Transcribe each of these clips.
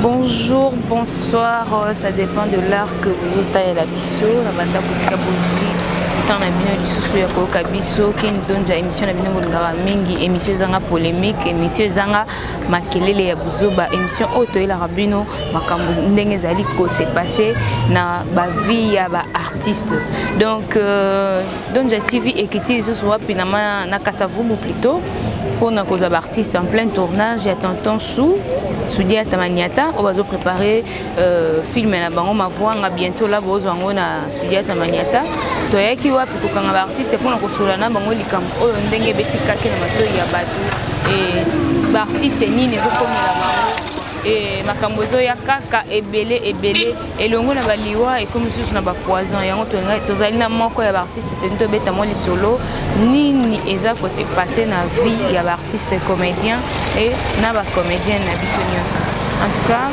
Bonjour, bonsoir, ça dépend de l'art que vous avez la biso, la banda koska bougie, tant la bino lisusu ya koka biso, qui nous donne déjà émission la bino bolingara mingi, émission zanga polémique, émission zanga makelele ya buzoba, émission auto et la rabino, makambo ndenge zali ko s'est passé na ba vie ya ba artiste. Donc Donja TV et Kiti lisusu wapi na na Kasavubu plutôt. Pour nos artistes en plein tournage, il y a tonton Soudia Tamaniata, on va préparer film à Bango ma voix, on a bientôt là beau on a Soudia Tamaniata. To yaki wa pour qu'on a artiste pour nos solana Bango likam o ndenge beti kake na mato ya batu et artiste ni ne comme la et makambozo ya kaka ebele et longo na baliwa et comme sous na ba poison yango to zali na moko ya artiste to beta mo li solo ni eza ko se passer na vie ya artiste comédien et na ba comédienne na biso nyonso. En tout cas,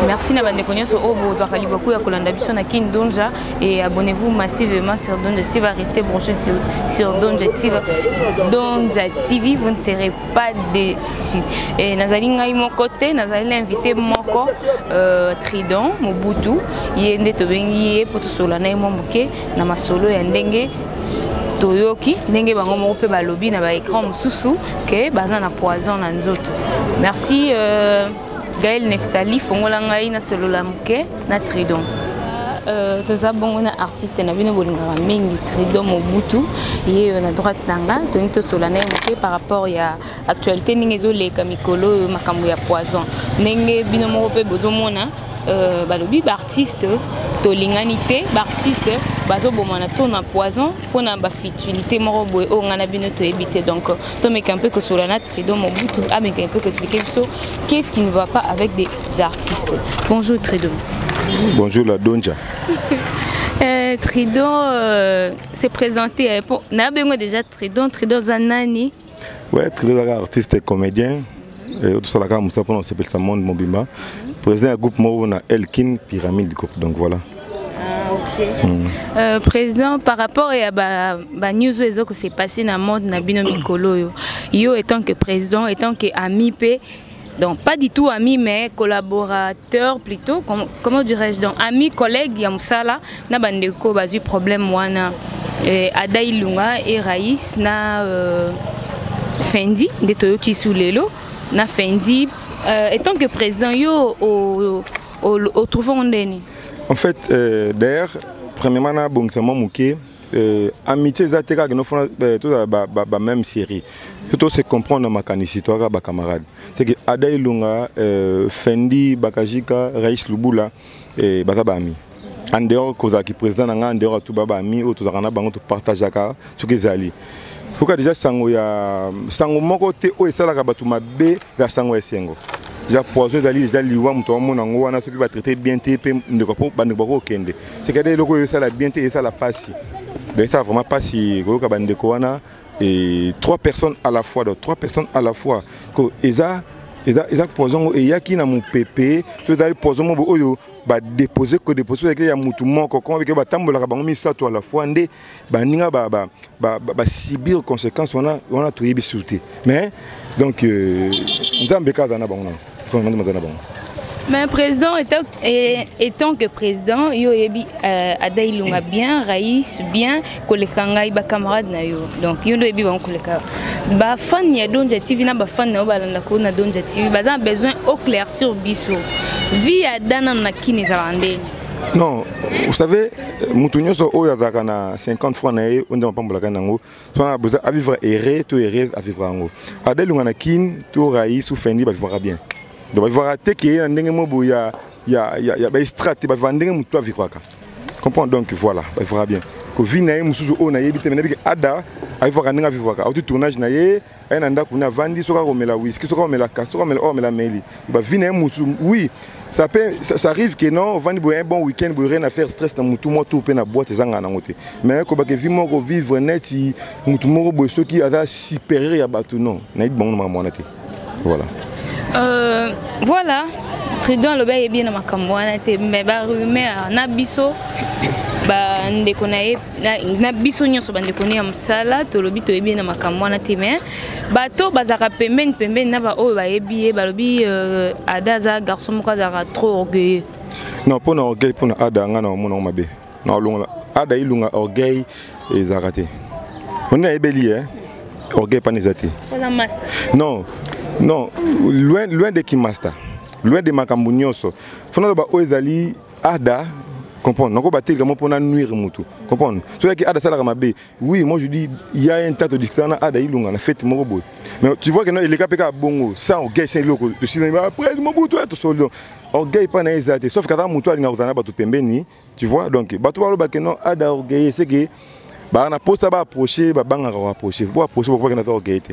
merci na bande konyoso obo zakali beaucoup ya kolanda biso na Kin Donja et abonnez-vous massivement sur Donja TV, va rester branché sur Donja TV. Donja TV, vous ne serez pas déçus. Et nazali ngai mon côté, nazali invité moko Tridon Mobutu, yende to bengi pour tout cela na mo moke na masolo ya ndenge Toyoki, ndenge bango moko pe balobi na ba écran mususu ke baza na poison na nzoto. Merci Gaël Neftali, Fongolangaï, na solo la mouke, na Tridon. Toza bongo na artiste na bino bolingara mingi Tridon Mobutu, yé na droite nanga, tonito solana mouke par rapport ya actualité ningezo le kamikolo makambo ya poison. Nenge bino moko pe bozomona balobi artiste tolinganité artiste bazo bomana to na poison pour na ba futilité moko boye o ngana bino to éviter donc to meka un peu que solana Tridon Mobutu a meka un peu que expliquer qu'est-ce qui ne va pas avec des artistes. Bonjour Tridon. Bonjour la Donja. Tridon s'est présenté na bengo déjà Tridon Zanani. Ouais, Tridon est artiste et comédien. Tout ça là comme ça on s'appelle ça Monde Mobimba. Président du groupe Morona Elkin Pyramide groupe donc voilà. Okay. Président, par rapport à la news que c'est passé dans le monde na bino mikolo yo étant que président, étant que ami donc pas du tout ami mais collaborateur plutôt comment dirais-je donc ami collègue ya musala na bandeko bazu problème wana Adaï Lunga et Raïs na Fendi de Toyoki Soulelo na Fendi étant que président yo au trouvons ndeni. En fait, d'ailleurs, premièrement, bon, c'est mon mouké. Amitié, c'est que nous faisons la même série. Surtout, c'est comprendre dans ma canicitoire, ma camarade. C'est que Adaï Lunga, Fendi, Bakajika, Raïs Lubula, et Batabami. En dehors, quand le président en dehors, tout Babami, ou tout Zarana, tout partage ce que Zali. Pourquoi déjà, Sango ya Sango moko te o esala ka batu mabe ga Sango esengo. Déjà poison dali déjà liwa muto mona ngo wana ceux qui va traiter bien te pe ndeko po bandeko kende. C'est que des loko esala bien te esala passi. Ben ça vraiment passi ko ka bandeko wana et trois personnes à la fois donc trois personnes à la fois ko eza poison et yaki na mu pepe to dali poison mo oyo ba déposer que déposer avec ya mutu moko comment avec ba tambola ka bango misato à la fois ndé ba ninga ba subir conséquences on a tout yebisuté mais donc nzambeka za na bango mais président étant que président yo yebi Adaï Lunga bien Raïs bien kolekanga ba camarade na yo donc yo ndo yebi ba koleka ba fan ya Donja TV na ba fan na balanda ko na Donja TV baza besoin au clair sur biso vie ya dana na kini za bandeni. Non, vous savez, Moutounyoso Oya Zakana 50 francs nae, on ne peut pas nango. Soit a besoin à vivre erré, tout erré à vivre ango. Adèle Lungana Kin, tout Raïs ou Fendi, va vivre bien. Donc va vivre à Teke, un dingue mobo ya strat, va vendre un moutou à vivre. Comprends donc voilà, va vivre bien. Que vie nae musuzu o nae bite menabi ada, à vivre à vivre. Au tournage nae, un anda kuna vandi, soka romela whisky, soka romela casse, soka romela meli. Va vie nae musu, oui. Ça arrive que non, on va un bon week-end, on rien à faire, stress dans mon tout moi tout peine à boire tes angles en côté. Mais quand on vit vivre net, si mon tout moi ceux qui a supérieur à bateau non, n'est bon maman voilà. Voilà. Tridon le bail est bien dans ma campagne, mais bah rumeur nabiso. bandeko na ye na biso nyonso bandeko ne ya mosala tolobi toyebi na makambo wana te mais bato bazalaka pembeni na baoyo bayebi ye balobi Ada aza garçon moko azalaka trop orgueilleux. Non, pour orgueil, pour Ada, nga na omona mabe. Na longa Ada ilunga orgueil ezalaka te. On est ébeli hein. Orgueil pas nezati. Non, non, loin de qui master. Loin de makambo nyonso. Fona ba oezali Ada comprendre. Nako batel comment pour nuire mutu. Comprendre. So que Ada sala mabe. Oui, moi je dis il y a un tas de discussions na Ada ilunga na fête moko boy. Mais tu vois que non il est capable bongo sans orgueil c'est loko. Tu sais après mon bout tout solo. Orgueil pas nezati. Sauf que quand mutu alinga kozana ba tu pembeni, tu vois donc bato ba lo ba que non Ada orgueil c'est que ba na posta ba approcher ba banga ko approcher. Pour approcher pour que na orgueil te.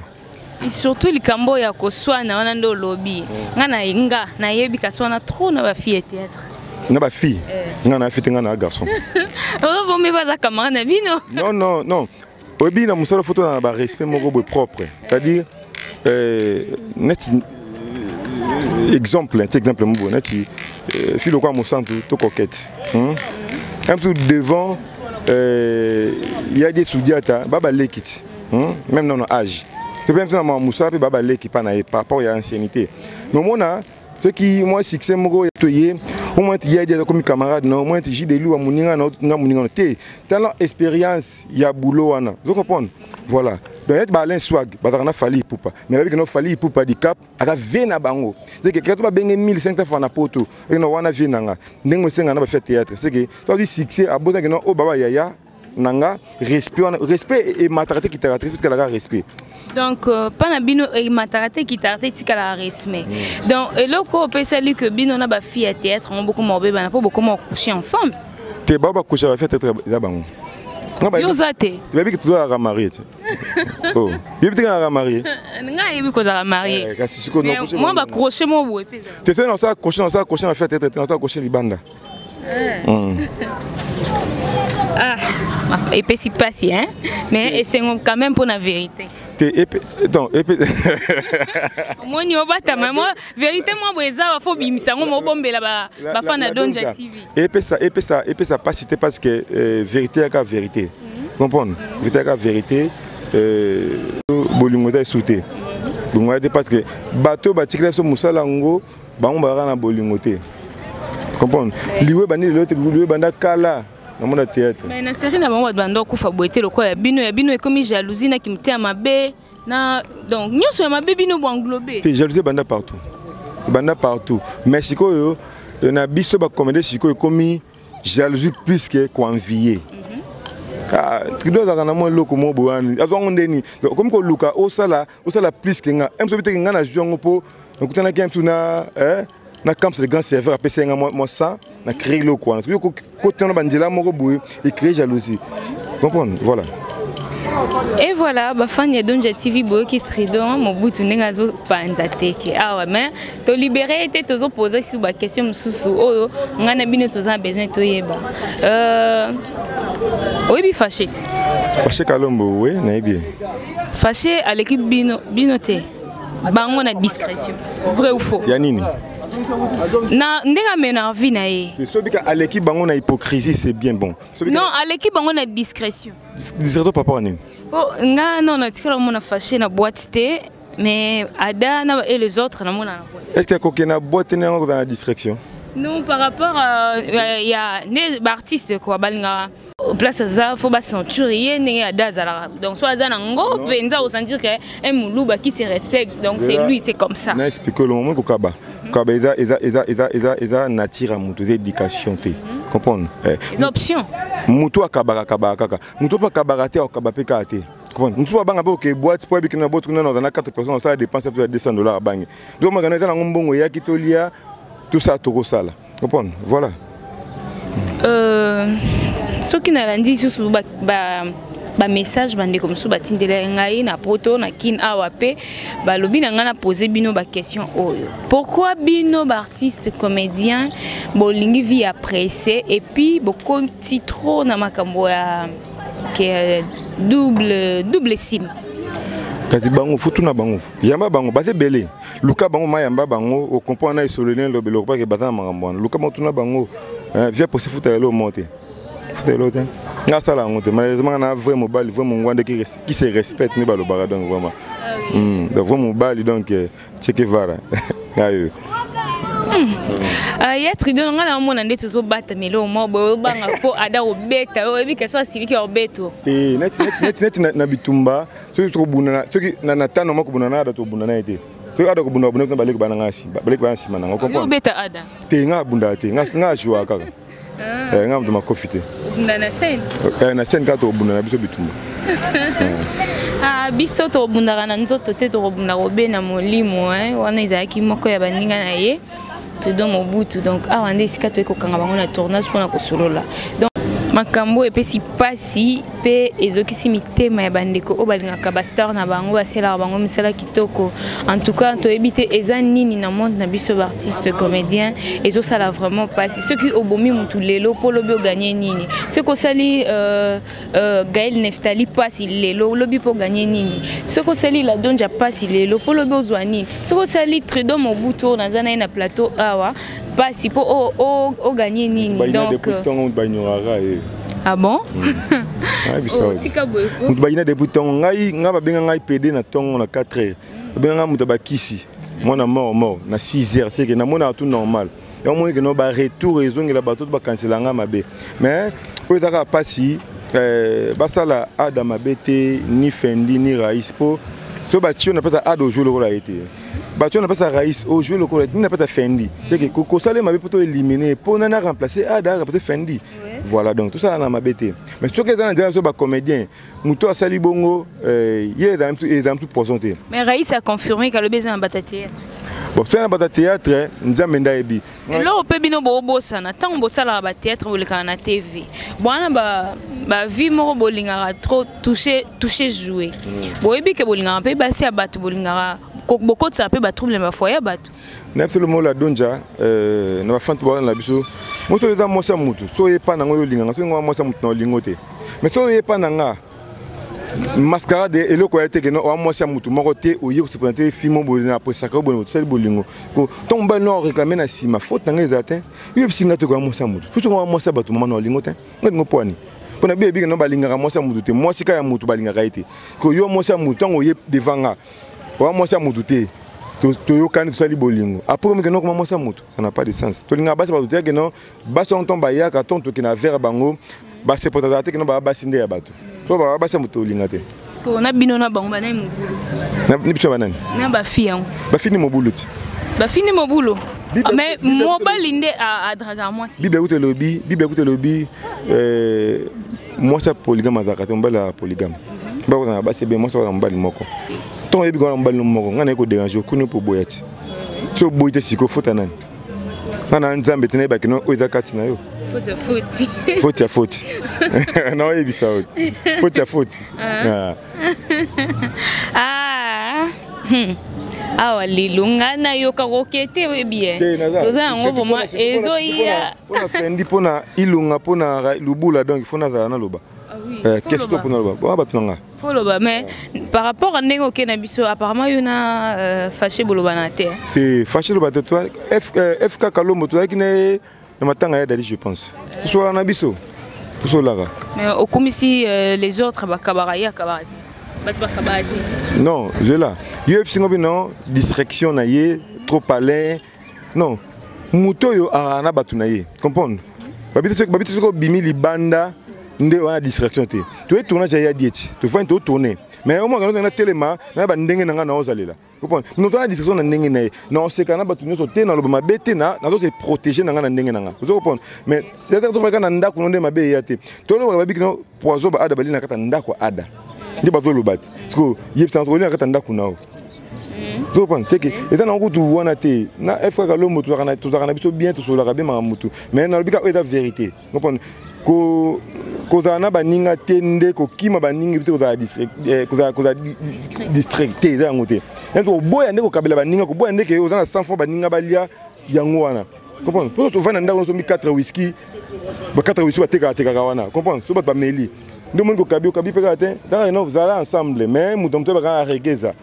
Et surtout les cambo ya koswana wana ndo lobby. Nga na inga na yebi kaswana trop na ba fille théâtre. Na ba fille. Nga na fille nga na garçon. Oh bon mais vas à camarade na vino. Non non non. Obi na musala photo na ba respect moko boy propre. C'est-à-dire net exemple mo net fille quoi mo centre to coquette. Un peu devant il y a des soudiata baba lekit. Même dans notre âge. Je peux même Moussa et Baba qui par rapport à l'ancienneté. Mais moi, ce qui moi succès moi toyé, au moins il y a des comme camarades, non, au moins j'ai des loups à moninga, na moninga té. Tellement expérience, il y a boulot ana. Vous comprenez? Voilà. Donc être balin swag, bazarna fali poupa. Mais avec no fali poupa di cap, aga vena bango. C'est que quand tu vas benga 1500 francs na poto, et no wana venanga. Nengo senga na ba faire théâtre. C'est que toi dis succès a besoin que no o baba yaya nanga respect et matarate qui t'arrête parce qu'elle a respect. Donc pas na bino et matarate qui t'arrête tika la respect. Donc et loko peut saluer que bino na ba fille à théâtre on beaucoup morbe na pas beaucoup coucher ensemble. Te baba coucher va faire théâtre là bango. Yo zate. Tu vas bien que tu dois marier. Oh, bien que tu vas marier. Nga yebi ko za marier. Moi ba crochet mo bo epeza. Tu fais dans ça crochet va faire théâtre dans ça crochet libanda. Ah, et puis c'est pas si hein, mais c'est quand même pour la vérité. Donc, moi ni obata moi vérité moi breza faut bimisa moi bombe là ba fan de Donja TV. Et puis ça pas cité parce que vérité est vérité. Comprendre? Vérité est vérité bolingo est sauté. Bolingo parce que bateau batikla so musala ngo ba on ba na bolingo te. Comprendre? Liwe bani l'autre liwe banda kala. Dans théâtre. Mais na série na bango bando kufa boité loko ya bino e comme jalousie na kimte ya mabe na donc nyonso ya mabe bino bo englobé. Te jalousie banda partout. Banda partout. Mais sikoyo na biso ba commander sikoyo comme jalousie plus que envier. Ah, tu dois avoir un loko mo boani. Azwa ndeni. Comme ko luka o sala plus que nga. Emso bité nga na jouer po. Donc tana kem tuna na camp de grand serveur après c'est moi ça na créer le quoi côté on bandela moko boye et créer jalousie comprendre voilà et voilà ba fan ya Donja TV boye qui tridon mo butu nenga zo panza teke ah ouais mais to libérer était to poser sur ba question mususu oyo ngana bino to za besoin to yeba oui bi fâché kalombo oui na bien fâché à l'équipe bino te bango na discrétion vrai ou faux ya nini na ndenga mena vie na ye à l'équipe bango na hypocrisie c'est bien bon non à l'équipe bango na discrétion discrétion papa nini oh nga non na tikala mona fâché na boîte té mais Ada et les autres na mona est-ce que koke na boîte na ngo na discrétion non par rapport il y a des artistes quoi balinga place ça faut ba centurier né Ada zala donc soit za ngo penza au sentir que un muluba qui se respecte donc c'est lui c'est comme ça na explique le moment ko kaba eza nature mutu d'éducation te comprendre les options mutu akabaka kaka mutu pa kabaka te akaba pe ka te comprendre mutu ba banga ke boîte pour bikina boîte na 4 personnes ça dépense plus de $200 bangi donc magana eza na mbongo ya kitolia tout ça toko sala comprendre voilà ce qui n'a lundi sur ba message bande comme ça batindela ngai na poto na kin awape ba lobi na ngana poser bino ba question oyo pourquoi bino ba artiste comédien bolingi vie apprécié et puis beaucoup trop na makambo ya que double sim kati bango futu na bango yamba bango bate belé luka bango mayamba bango o comprendre na isolé le belo pas que batana makambo luka motuna bango vient pour se foutre le monter foutre l'autre. Nga sala ngote malheureusement na vrai mobile vraiment ngwande qui se respecte ni balo bara donc vraiment. Donc vraiment mobile donc checker vara. Ayo. Ya trido nga na mona ndeto so bata melo mo bo banga po ada obeta oyebi ke so siliki obeto. Net na bitumba so to bunana so ki na tano mako bunana ada to bunana ite. So ada ko bunana bunana balek bana ngasi balek bana sima na ngoko. Yo beta ada. Te nga bunda te nga jwa kaka. Nga mtu makofite. Bunda na sen. Na sen ka to bunana biso bitumba. Biso to bunda na nzoto te to bunda robe na molimo wana izaki moko ya baninga na ye. Dans mon bout donc on est ici to ko kanga bango na tournage pour na ko solola donc makambo epesi pasi pe ezokisi mitema ya bandeko o balingaka ba star na bango basela bango misala kitoko en tout cas to ebite eza nini na monde na biso artiste comédien ezo sala vraiment pasi ceux qui obomi mutu lelo polo bio gagner nini ceux ko sali Gaël Neftali pasi lelo lobi po gagner nini ceux ko sali la donja pasi lelo polo bio zwani ceux ko sali Trudeau Mobutu na zana na plateau awa pasi po o gagner nini donc ah bon? Tika boyko. Mutu baina de bouton ngai nga babenga ngai PD na tongo na 4h. Babenga mutu bakisi. Mona mort na 6h c'est que na mona tout normal. Et au moins que no ba retour ezongela bato ba cancela nga mabe. Mais o ezaka pasi basala ada mabete ni Fendi ni Raïs po so batio na pesa ada jouer le rôle a été. Batio na pesa Raïs au jouer le rôle ni na pesa Fendi. C'est que ko sale mabe poto éliminer pour na remplacer ada remplacer Fendi. Voilà donc tout ça on a mabete. Mais ce que dans les comédiens, muto a sali bongo hier dans tout présenté. Mais Raïs a confirmé que le besoin en bata théâtre. Bon, tu as un bata théâtre, nzamenda ebi. Là on peut bino bobosa na tant bossa la bata théâtre ou le na TV. Bwana ba vie moko bolinga trop toucher jouer. Bo ebi ke bolinga pe ba si abatu bolinga beaucoup de ça peut battre trouble ma foyer battu. N'importe le mot la donja na fan to na biso. Moto eza mosa mutu. So ye pa na ngo linga, so ngo mosa mutu na lingote. Mais so ye pa na nga mascarade eloko ya teke no wa mosa mutu moko te oye ko se présenter film bolina après ça ko bolingo, c'est bolingo. Ko tomba no réclamer na sima faute na nga ezate. Yo bisinga to ko mosa mutu. Tout ngo mosa batu mama na lingote. Ngo poani. Pona bebi no balinga mosa mutu te. Mosi ka ya mutu balinga kaite. Ko yo mosa mutu ngo ye devant nga. Wa mosa mutu te. Toyo kan tout ça li bolingo. Après que non comment mosa mutu, ça n'a pas de sens. To linga basi ba to que non, basi on tomba ya ka ton to kina vers bango, ba se potata que non ba basi nde ya bato. So ba basi mutu linga te. Parce qu'on a bino na bango banai mobulu. Na ni biso banani? Na ba fian. Ba fini mobulu ti. Ba fini mobulu. Mais mobile inde a draga moi si. Bible écoute le lobby moi ça polygame azaka mbala polygame. Ba ko na ba se be moi ça mbali moko. Ton ebi ko mbali moko ngana ko déranger ko no po boyati. So boyite siko fota nani. Nana nzambe tene ba kino o ezakati na yo. Faute. Non ebi ça. Faute. Ah lilunga na yo ka kokete bien. Toza ngo vraiment ezo ya. Pona Fendi pona ilunga pona lubula donc il faut na na loba. Qu'est-ce que pour nous faut le mais par rapport à Nengo Kenabiso apparemment il y a fâché bolobana te fâché le toi FK Kalombo toi qui n'est le matin à d'aller je pense soit en abisso soit là mais au comme si les autres bakabaraya kabati non je là UFC non distraction naie trop palais non muto yo ana batunaye comprendre babito ko bimi libanda nde wana distraction te to e tournage ya diet to faut to tourner mais au moins quand on a tellement na ba ndenge na nga na ozalela comprendre nous to na distraction na ndenge na na oseka na batu nyoso te na loba mabete na to se protéger na nga na ndenge na nga vous comprendre mais c'est à dire to fa kana ndako nonde mabe ya te to lo ba bikino poison ba ada balina kata ndako ada ndi ba to lo bat parce que yep sans on kata ndako nao tu comprends c'est que étant en route wana te na FK Kalombo to kana biso bien to so la bien mutu mais na lobika eta vérité comprendre ko kozana baninga tende ko kima baninga bito koza districté za ngote ento boya ndeko kabela baninga ko boya ndeke ozana 100 fois baninga balia yango wana comprendre pour to vana ndako so mi 4 whisky ba 4 whisky bateka wana comprendre so ba meli ndo mongo kabi peka te dans non vous allez ensemble mais mutomto ba regeza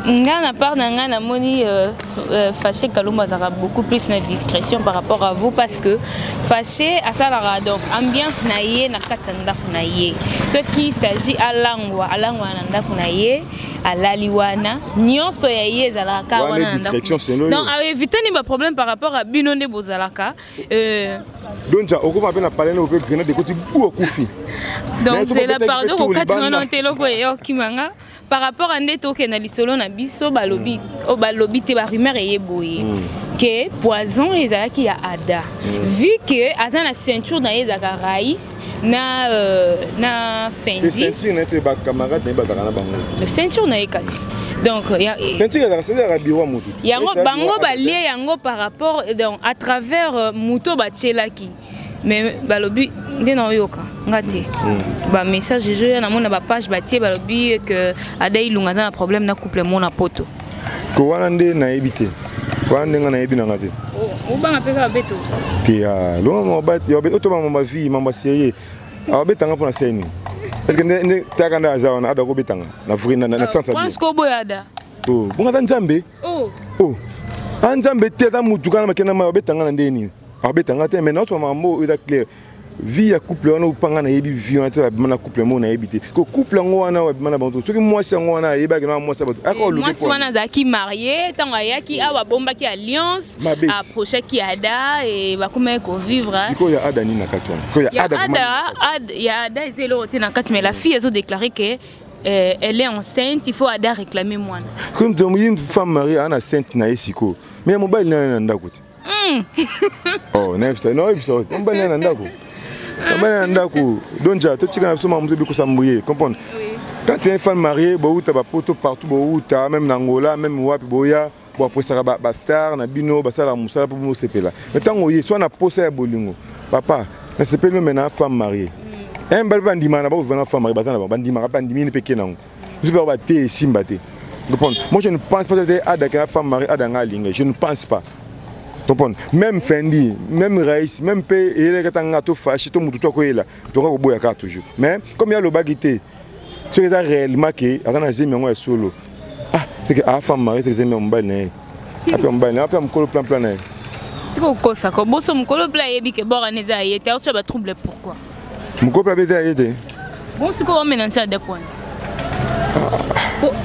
Ngana part d'Angana Moni Fâché Kalumba aura beaucoup plus de discrétion par rapport à vous parce que Fâché à ça la donc ambiance naïe na katanda kunaïe. Ce qui s'agit à langwa nanda kunaïe à laliwana nyonso ya yezala ka wana nanda. Non, éviter ni problème par rapport à binonde bozalaka. Donc on va pas parler au peu de côté beaucoup fi. Donc c'est la pardon au 80 loko yo kimanga. Par rapport à Ndeto qui est dans l'isolo na biso balobi o balobi te ba rumeur eyeboye que poison ezala ki ya ada vu que azan la ceinture dans ezaka raïs na fendi ceinture na te ba camarade na ba na bango le ceinture na ekasi donc ya ceinture ya biro mutu yango bango ba lié yango par rapport donc à travers muto ba tchelaki. Mais balobi ndena yoka ngati ba message je na mona ba page batie balobi que adai lunga za na problème na couple mona poto ko wana nde na ebité wana nga na ebina ngati o ba ngapeka beto pia lo mo ba yo be to ba mo vie mama sérieux a betanga pona seni parce que ne takanda za wana ada ko betanga na vrina na sens pense ko boyada oh bonga nzambe oh nzambe te ta mutu kana makena ma betanga na ndeni abetanga te mais notre maman est clair vie à couple on panga na yebi vie on ta na couple mo na yebité ko couple ngo wana wa bana bantu soki moi si ngo wana yeba na moi sa bato ako moi si wana zaki marié tanga yaki awa bomba ki alliance approcher ki ada et ba kuma ko vivre ko ya ada ni na katwa ko ya ada zelo te na katwa mais la fille a déclaré que elle est enceinte, il faut ada réclamer moi comme une femme mariée ana enceinte na esiko mais mobile na ndakoti oh next no episode on bana ndako donc ja to tika na so mamuzo biko sambuye comprendre quand tu es une femme mariée bo uta ba poto partout bo uta même na Angola même wapi boya bo après ça ba star na bino ba sala musala pour mo sepela mais tango ye soit na posa ya bolingo papa na sepelo mena femme mariée un bel bandima na ba venir femme mariée batana bandima ka bandimi ni peke nango je peux ba te simba te comprendre moi je ne pense pas que ada ka femme mariée ada nga linga je ne pense pas. Même Fendi, même Raïs, même P, il est tout fâché, tout le monde là, tu auras beau à toujours. Mais comme il y a le bagité, ce qui est réellement qui, attends, j'ai mis un solo. Ah, c'est que la femme mariée, c'est un bain. Après un bain, après un colo plan. C'est quoi ça? Quand bon, son colo plan est que bon, on est à y être, tu vas troubler pourquoi? Mon colo plan est à y être. Bon, c'est quoi on met ça à deux points?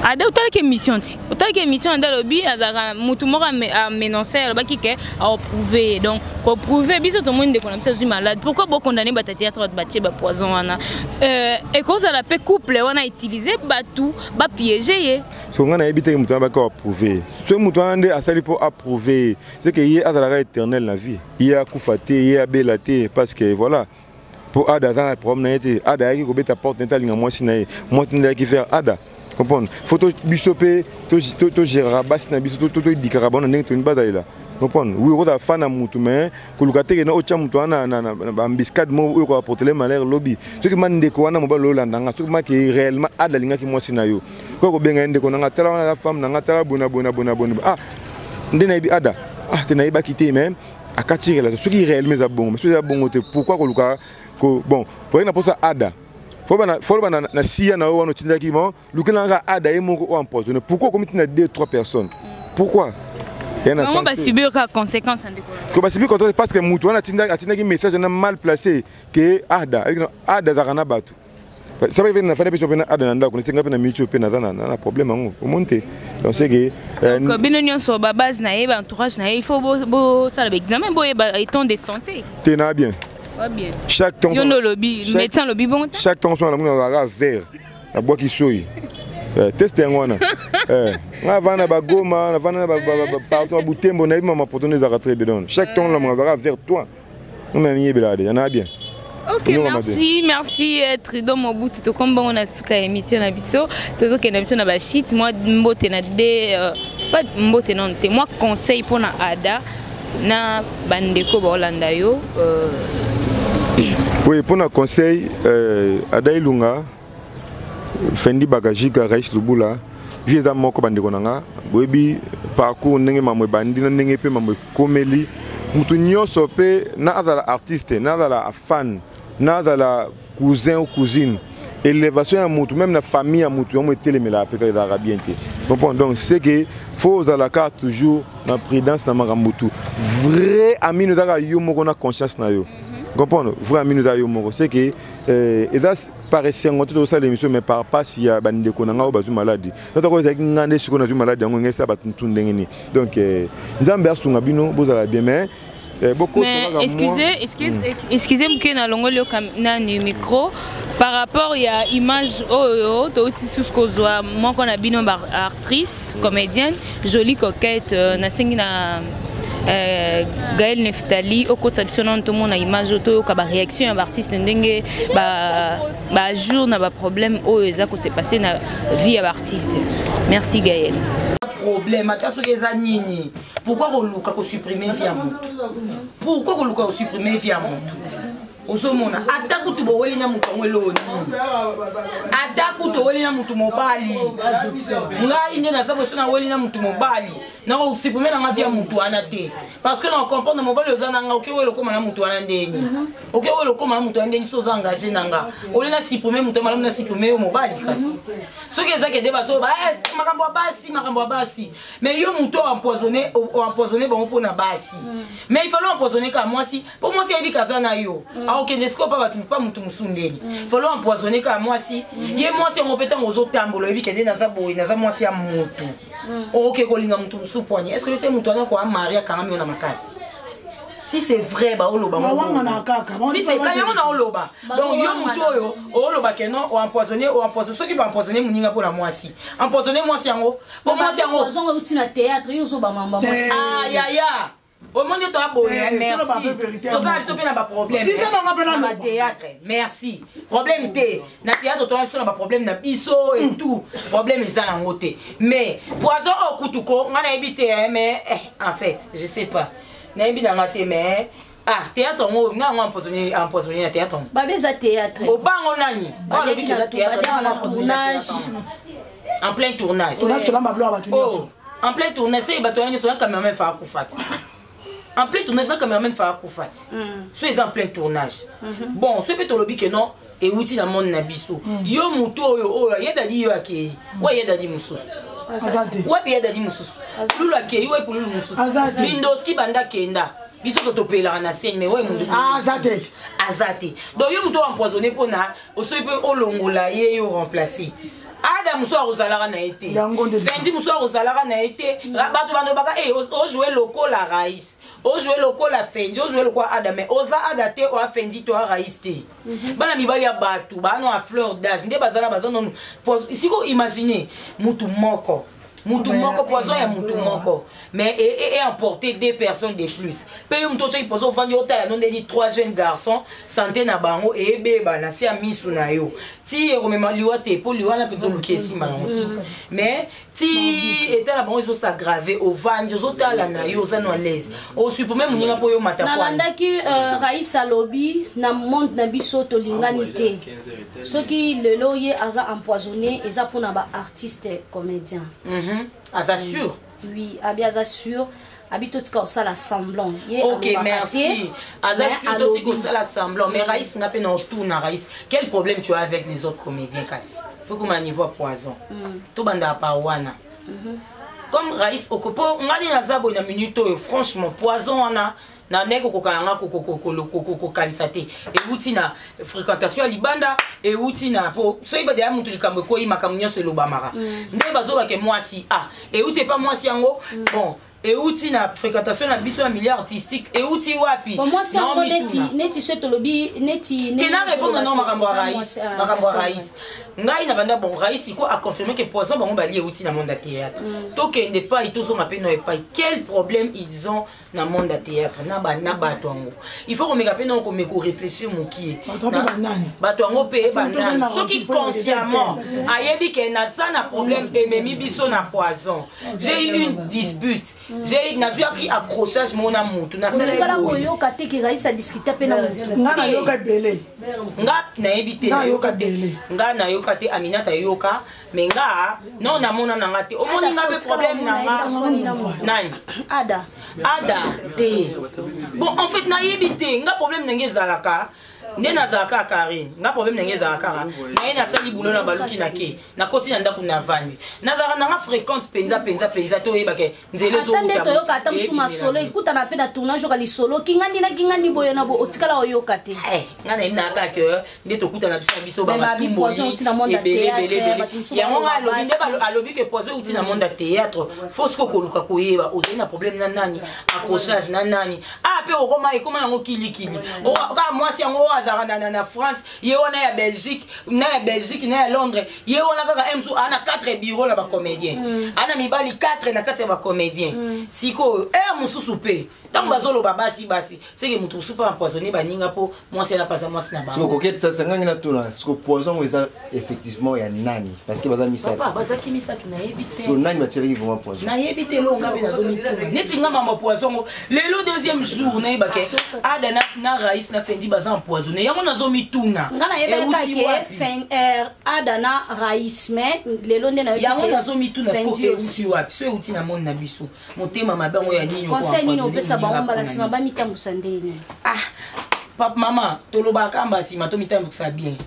Ada utale ke mission ti utale ke mission anda lobi azaka mutu moko a menoncer loba ki ke a prouver donc ko prouver biso to monde ko na biso du malade pourquoi bo condamner ba théâtre ba tie ba poison wana et cause la pe couple wana utiliser batu ba piéger so ngana ebite mutu ba ko prouver ce mutu ande asali pour approuver c'est que il azala éternel la vie il a kufate il a belate parce que voilà pour ada dans le problème na été ada ki ko beta porte netalinga moi sinaye moi tinda ki faire ada comprendre photo bisopé to gérera bas na biso to dikarabona ndenge to nibada ila comprendre oui ko da fana mutu mais ko lukate ke na ocha mutu ana na ambiscade mo ko apporter le malheur lobby ce que man ndeko wana mo ba lolanda nga ce que ma ki réellement ada linga ki moi sinayo ko benga ndeko na tala wana la femme na tala bona ah ndena ibi ada ah te na iba kité même akatire la ce qui réellement za bon mais ce za bon te pourquoi ko luka ko bon pour na posa ada faut na sia na wana tinda ki bon lukela ada e moko o empoisonné pourquoi comme tu as 2-3 personnes pourquoi comment va subir la conséquence en découvert comment subir parce que mutu wana tinda ki message na mal placé que ada zakana batu ça va venir na fana biso pena ada nanda ko tinga pena micho pena na problème ngo au monter donc c'est que donc binonion so ba base na e ba entourage na il faut bo ça l'examen bo e état de santé tena bien. Bien. Chaque temps, médecin lobby bon. Chaque temps, on a vert, la boîte qui souille. Testez moi na. Avant na bagoma, avant na partout à Boutembo, na ima mapotonné za très bien. Chaque temps, on a vers toi. On a mis belade, y en a bien. Ok, merci Trudeau Mobutu to komba on a suka émission na biso toto ke na biso na ba shit moi mbote na de pas mbote non te moi conseil pour na ada na bandeko ba Holanda yo oui, pour un conseil, Adaï Lunga, Fendi Bagajika, Raïs Lubula, Vieza Moko Bandekonanga, Webi, parcours Nenge Mamwe Bandina, Nenge Pe Mamwe Komeli, Moutounio Sope, Nazala artiste, Nazala fan, Nazala cousin ou cousine, élévation à mutu même la famille à mutu on était les mela peut les arabiens donc c'est que faut à la carte toujours la prudence na marambutu vrai ami nous a yo moko na conscience na yo comprendre vrai ami nous a yo moko c'est que et ça paraissait en tout ça l'émission mais par pas si ya bande ko na ba maladie notre ko ezaki ngande siko na maladie ngo ngesa ba tundengeni donc nzambe asunga bino bozala bien mais excusez-moi que na longolo na micro par rapport à image to sous kozwa moi qu'on a bino actrice comédienne jolie coquette na sengi na Gaël Neftali au côté de tout monde a image auto ka ba réaction artiste ndenge ba jour na ba problème eza ko s'est passé na vie artiste. Merci Gaël. Problème ataso keza nini pourquoi koluka ko supprimer via moto pourquoi koluka ko supprimer via moto osomona ataku tuboweli na mutu ngwelo nini ataku toweli na mutu mobali ngai nde na sabo sona weli na mutu mobali na ko supprimer na via mutu anate parce que na comprendre mobali ozana nga okewelo koma na mutu anandeni okewelo koma na mutu anandeni so za engagé nanga oli na supprimer mutu malamu na supprimer mobali kasi soki ezake deba so ba makambo basi mais yo mutu empoisonné bon pour na basi mais il fallait empoisonner ka moi si pour moi si ebika zana yo ok n'est-ce pas mutu musundeni il fallait empoisonner ka moi si ye moi si on peut ngozo tambola ebika nde na za boy na za moi si ya mutu ok kolinga mutu musupoanye est-ce que c'est mutu ana ko Maria kanami na makasi si c'est vrai ba oloba si c'est quand on a oloba donc yo mutu oyo oloba que non o empoisonner ceux qui va empoisonner muninga pour la moi si empoisonner moi si yango pour moi si yango empoisonner outi na théâtre yo so ba mamba ah ya au monde toi boye merci to ça so pe na ba problème si ça na théâtre merci problème té na théâtre to so na ba problème na biso et tout problème ça na ngoté mais poison au kutuko ngana ebité mais en fait je sais pas na ebi na maté mais théâtre ngo na ngo empoisonné na théâtre ba beza théâtre au bango nani ba le biki za théâtre en plein tournage en plein tournage c'est batoyani so na cameraman fa akufati en plein tournage na cameraman fa akufati so ils en plein tournage bon ce peut to lobi que non et outi na monde na biso yo muto oyo yeda di yo akei wa yeda di mususu wa bi yeda di mususu lulu akei wa pour lulu mususu Mindoski banda kenda biso to pela na scène mais ouais mundu azate donc yo muto empoisonné pona oso pe olongola ye yo remplacer Adam so ozalaka na été Fendi muso ozalaka na été bato bano baka o jouer loko la Raïs o jouer loko la Fendi o jouer loko Adam mais oza adapté o Fendi to Raïs te bana mibali ya batu bano a fleur d'âge nde bazala bazana ici ko imaginer mutu moko poison ya mutu moko mais et emporter 2 personnes de plus pe mutu tchaki pozo vandi otala non deni 3 jeunes garçons santé na bango et beba na si amisu na yo ti remema liwa te pour liwa na peto lukesi mango mais ti etala bango zo s'aggraver au vandi zo tala na yo za no l'aise au supprimer muninga po yo mata kwa na ki Raïs Lobi na monde na biso to lingani te ceux qui le loyer aza empoisonné eza pour na ba artiste comédien assure oui assure habite tout ça la semblant ok merci assure tout ça semblant mais Raïs n'a pas non tout na Raïs quel problème tu as avec les autres comédiens kasi pour comment niveau poison tout banda pa wana comme Raïs okopo ngani na zabo na minute franchement poison wana na nego kokalanga ko kansate e uti na fréquentation libanda e uti na po so iba de amuntu likambo ko imakamnyo se lobamara nde bazoba ke mwasi e uti pas mwasi yango bon et outil na fréquentation na biso na milieu artistique et outil wapi pour moi c'est neti seto lobi neti na répondre non makambo Raïs ngai na banda bon Raïs iko a confirmé que poison bango bali outil na monde de théâtre to que ne pas ils sont appelés non pas quel problème ils ont na monde de théâtre na bato ngo il faut qu'on me rappelle non qu'on me réfléchir mukie bato ngo pe banani ceux qui consciemment ayebi que na ça na problème et memi biso na poison j'ai eu une dispute j'ai eu accrochage mon amour tu n'as pas yo kate ki Raïs a discuté pe na nga yo ka belé nga na ebité yo ka belé nga na yo ka te Aminata yoka mais nga non na mona na ngate o moni nga be problème na nga nani ada te bon en fait na ebité nga problème na ngezalaka nde nazalaka Karine nga problème nenge ezalaka naye nasali bulo na baluki na ke na koti na ndako na vandi nazalaka nanga fréquente penza toyebake nzela ezotande toyoka ata mosu masolo ekutana mpe na tournage oka lisolo kingandi boyo na bo otikala oyoka te nga nayebi nayaka ke nde tokutana biso na biso bamatimboebele yango nga alobi nde alobi ke poison euti na monde ya théâtre fo siko koluka koyeba ozali na problème na nani accrochage na nani mpe ekoma yango kilikili kaka mwasi yango oyo azalaka na France ye wana ya Belgique na ya Londres ye wana kaka msu ana 4 bureau na bacomédien ana mibali 4 na kati ya bacomédien sikoyo mosusu mpe ntango bazoloba basi seke moto mosusu mpe empoisonné baninga mpo mwasi anapasa mwasi na bangosangangi na tuna siko poison eza effectivement ya nani parce que baza misatu bazaki misatu nayebi te siko nani batiraki vraiment poison nayebi te longa mpe nazomituna neti nga mama poison lelo deuxième jour nayebake ada na Raïs na Fendi baza empoisonné yango nazomituna nga nayebaka ke ada na Raïs mais lelo nde nayebi yango nazomituna siko euti wapi so euti na monde na biso motema mabe yango ya nini conseil nini opesa bango mbala nsima bamitambusa ndeni papa mama tolobaka mba nsima tomitambusa bien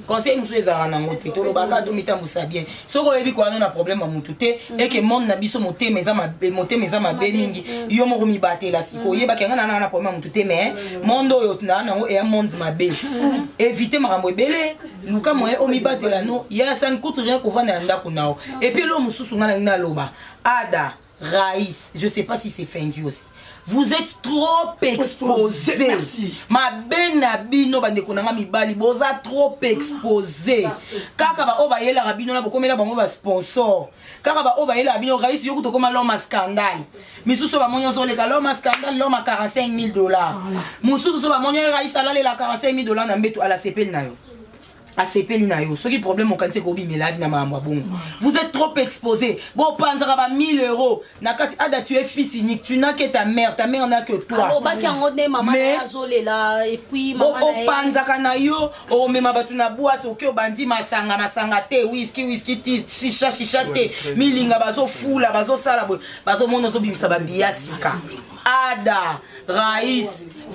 conseil mosusu ezalaka nango te tolobaka tomitambusa bien soki oyebi kowana na problème ya motu te eke monde na biso motema eza mabe mingi yo moko mibatela siko oyebaki yanga na problème ya motu te mais monde oyo naa nango eya monde mabe évite makambo ebele luka moye omibatela no ya ça ne coûte rien kovanda ya ndako nao epuis lo mosusu nga nangi naloba ada Raïs je sais pas si c'est Fendi aussi. Vous êtes trop exposé. Ma benabino bande konanga mibali boza trop exposé. Kaka ba oba yela rabino na bokomela bango ba sponsor. Kaka ba oba yela rabino Raïs yoku to koma l'homme scandale. Misusu ba monyo zo le l'homme scandale l'homme à $45,000. Mususu ba monyo Raïs alale la $45,000 na mbetu ala sepel na yo. Asepeli na yo soki problème okanise ko bimela na mama bongo vous êtes trop exposé bon panzaka ba 1 000 € na kati ada tu es fils unique tu n'as que ta mère n'a que toi alors baki ngone mama na azolela et puis mama na panzaka na yo o mema batu na boîte oki obandi masanga te whisky ti shisha te milinga bazo fula bazo sala bazo mono zo bimisa ba biasika ada Raïs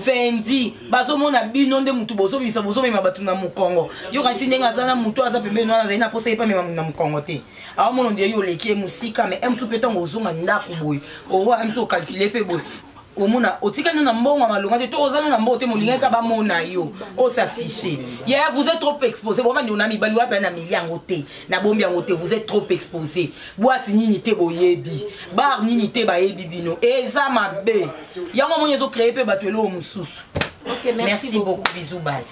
Fendi bazo mona bino nde mutu bozo bimisa bozo mema batu na mukongo yo kanisi ndenga zana mutu aza pembeni wana zaina posa epa mema na mukongo te awa mono nde yo leki musika mais emsu peta ngozonga ndako boy owa emsu calculer pe boy omona otikana na mbongo malonga te to ozana na mbongo te molinga ka ba mona yo o s'afficher yeah vous êtes trop exposé bon bandi ona mibali wa na miliango te na bombi yango te vous êtes trop exposé boîte nini te boyebi bar nini te ba yebi bino eza mabe yango monyo zo créer pe batwelo mususu. OK, merci beaucoup. Bisous bye.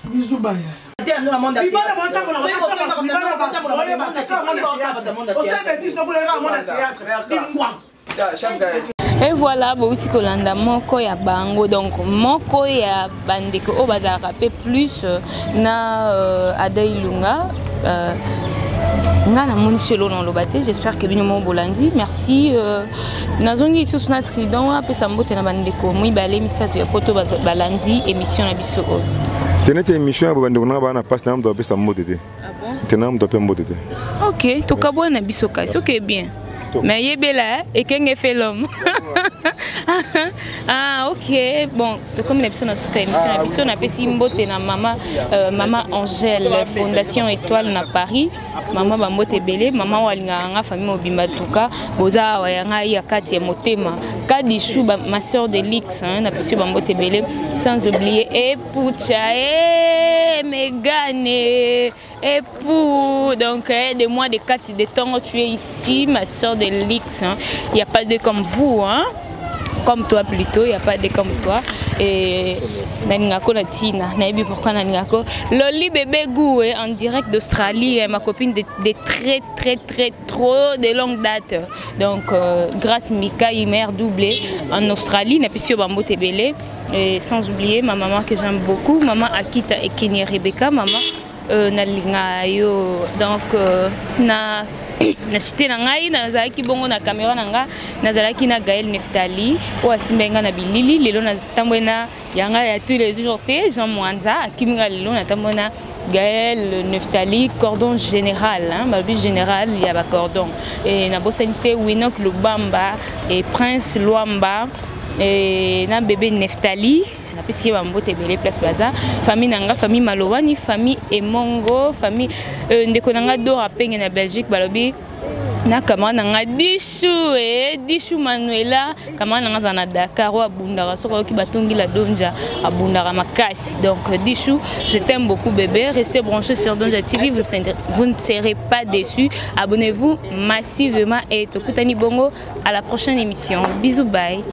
Et voilà, bouti kolanda moko ya bango donc moko ya bandeko o bazaka pe plus na Ada Ilunga nga na moni selo dans le bâté j'espère que bino mo bolandi merci nazongi sous na tridon apesa mbote na bandeko mwibale misato ya poto balandi émission na biso o tenete émission ya bandeko na bana passe na mdo apesa mbote te ah bon tena mdo pe mbote te OK to kabwa na biso kasi OK bien mais yebela et qu'est-ce fait l'homme ah OK bon comme une émission émission na pesi mbote na maman Angèle Fondation Étoile na Paris maman bambote belé maman walinga nga famille mobimba tuka boza wayanga ya kati ya motema kadi shuba ma sœur de Lix na pesi bambote belé sans oublier et Pucha et Megane et pour donc de moi de 4 de temps tu es ici ma sœur de Lix il y a pas de comme vous hein comme toi plutôt il y a pas de comme toi et naningako na tina nayebi pourquoi naningako Loli bébé Goué en direct d'Australie ma copine de très trop de longue date donc grâce Mika mère doublée en Australie na pisio bambote belé et sans oublier ma maman que j'aime beaucoup maman Akita et Kenya Rebecca maman nalinga yo donc na cité na ngai nazalaki bongo na caméra nanga nazalaki na Gaël Neftali o asimbenga na bilili lelo na tambona yanga ya tous les jours te Jean Mwanza akiminga lelo na tambona Gaël Neftali cordon général hein babi général il y a ba cordon et na bosanité Winok Lubamba et Prince Luamba et na bébé Neftali na pesi ba mbote belé place Plaza famille nanga famille Malowani famille Emongo famille ndeko nanga Dora Penge na Belgique balobi na camarade nanga Dishu Manuela camarade nanga za na Dakar wa bundara soko ki batongi la Donja abundara makasi. Donc Dishu, je t'aime beaucoup bébé, restez branchés sur Donja TV, vous ne serez pas déçus. Abonnez-vous massivement et tokutani bongo à la prochaine émission. Bisous, bye.